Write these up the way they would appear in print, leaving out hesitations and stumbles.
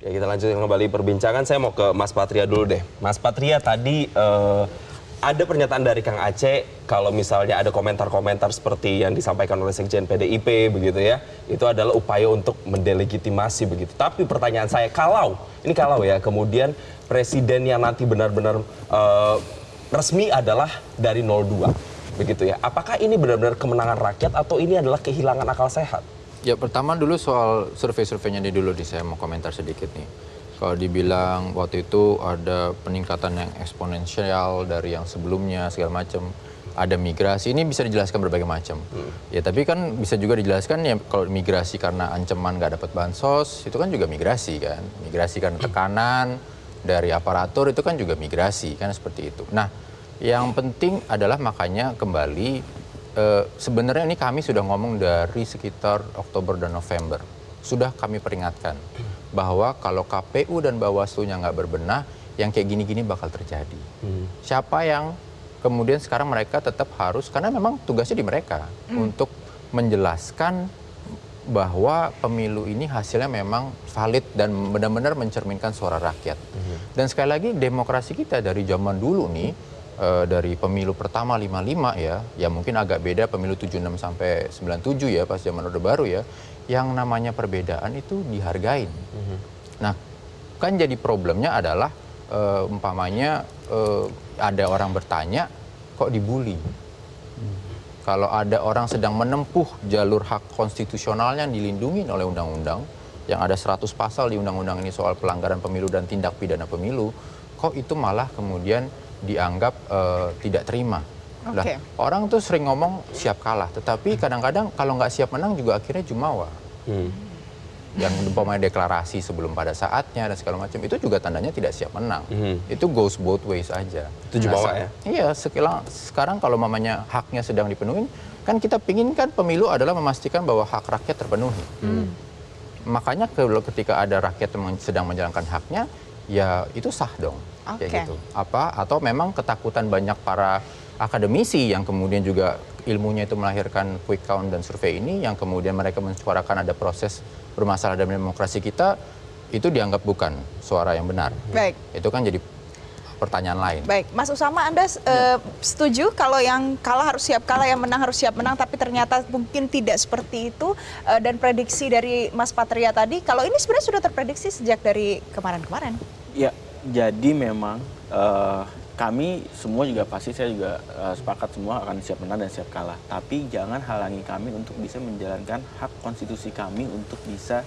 Ya, kita lanjutkan kembali perbincangan. Saya mau ke Mas Patria dulu deh. Mas Patria, tadi ada pernyataan dari Kang Aceh kalau misalnya ada komentar-komentar seperti yang disampaikan oleh Sekjen PDIP begitu ya, itu adalah upaya untuk mendelegitimasi begitu. Tapi pertanyaan saya, kalau ya kemudian presiden yang nanti benar-benar resmi adalah dari 02 begitu ya, apakah ini benar-benar kemenangan rakyat atau ini adalah kehilangan akal sehat? Ya, pertama dulu soal survei-surveinya dulu saya mau komentar sedikit nih. Kalau dibilang waktu itu ada peningkatan yang eksponensial dari yang sebelumnya segala macam, ada migrasi, ini bisa dijelaskan berbagai macam. Ya, tapi kan bisa juga dijelaskan ya kalau migrasi karena ancaman nggak dapat bansos, itu kan juga migrasi kan. Migrasi karena tekanan dari aparatur, itu kan juga migrasi kan, seperti itu. Nah, yang penting adalah makanya kembali sebenarnya ini kami sudah ngomong dari sekitar Oktober dan November. Sudah kami peringatkan bahwa kalau KPU dan Bawaslu-nya nggak berbenah, yang kayak gini-gini bakal terjadi. Siapa yang kemudian sekarang mereka tetap harus, karena memang tugasnya di mereka untuk menjelaskan bahwa pemilu ini hasilnya memang valid dan benar-benar mencerminkan suara rakyat. Dan sekali lagi demokrasi kita dari zaman dulu nih, dari pemilu pertama 55 ya mungkin agak beda pemilu 76 sampai 97 ya pas zaman Orde Baru ya, yang namanya perbedaan itu dihargain. Nah, kan jadi problemnya adalah umpamanya ada orang bertanya kok dibully. Kalau ada orang sedang menempuh jalur hak konstitusionalnya yang dilindungi oleh undang-undang, yang ada 100 pasal di undang-undang ini soal pelanggaran pemilu dan tindak pidana pemilu, kok itu malah kemudian dianggap tidak terima. Nah, orang tuh sering ngomong siap kalah, tetapi kadang-kadang kalau nggak siap menang juga akhirnya jumawa. Yang umpamanya deklarasi sebelum pada saatnya dan segala macam, itu juga tandanya tidak siap menang. Itu goes both ways aja. Itu jumawa ya? Iya, sekarang kalau mamanya haknya sedang dipenuhi, kan kita pingin kan pemilu adalah memastikan bahwa hak rakyat terpenuhi. Makanya ketika ada rakyat yang sedang menjalankan haknya, ya itu sah dong. Kayak gitu. Atau memang ketakutan banyak para akademisi yang kemudian juga ilmunya itu melahirkan quick count dan survei ini, yang kemudian mereka mensuarakan ada proses bermasalah dalam demokrasi kita, itu dianggap bukan suara yang benar. Baik. Itu kan jadi pertanyaan lain. Baik, Mas Usama, Anda setuju kalau yang kalah harus siap kalah, yang menang harus siap menang, tapi ternyata mungkin tidak seperti itu, dan prediksi dari Mas Patria tadi, kalau ini sebenarnya sudah terprediksi sejak dari kemarin-kemarin? Ya, jadi memang kami semua juga pasti, saya juga sepakat semua akan siap menang dan siap kalah. Tapi jangan halangi kami untuk bisa menjalankan hak konstitusi kami untuk bisa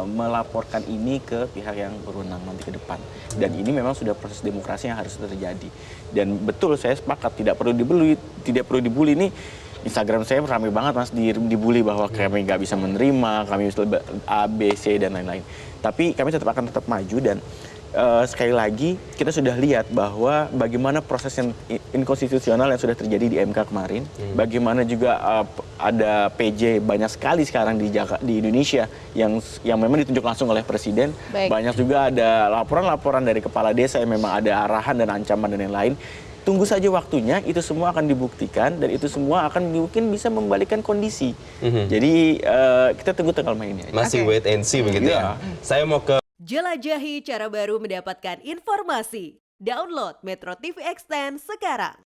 melaporkan ini ke pihak yang berwenang nanti ke depan. Dan ini memang sudah proses demokrasi yang harus terjadi. Dan betul, saya sepakat tidak perlu dibully ini. Instagram saya ramai banget Mas dibully bahwa kami nggak bisa menerima, kami A, B, C dan lain-lain. Tapi kami akan tetap maju dan sekali lagi kita sudah lihat bahwa bagaimana proses yang inkonstitusional yang sudah terjadi di MK kemarin, bagaimana juga ada PJ banyak sekali sekarang di Indonesia yang memang ditunjuk langsung oleh presiden. Banyak juga ada laporan-laporan dari kepala desa yang memang ada arahan dan ancaman dan lain-lain. Tunggu saja waktunya, itu semua akan dibuktikan dan itu semua akan mungkin bisa membalikan kondisi. Jadi kita tunggu tanggal mainnya. Masih wait and see begitu ya. Saya mau ke jelajahi cara baru mendapatkan informasi. Download Metro TV Extend sekarang.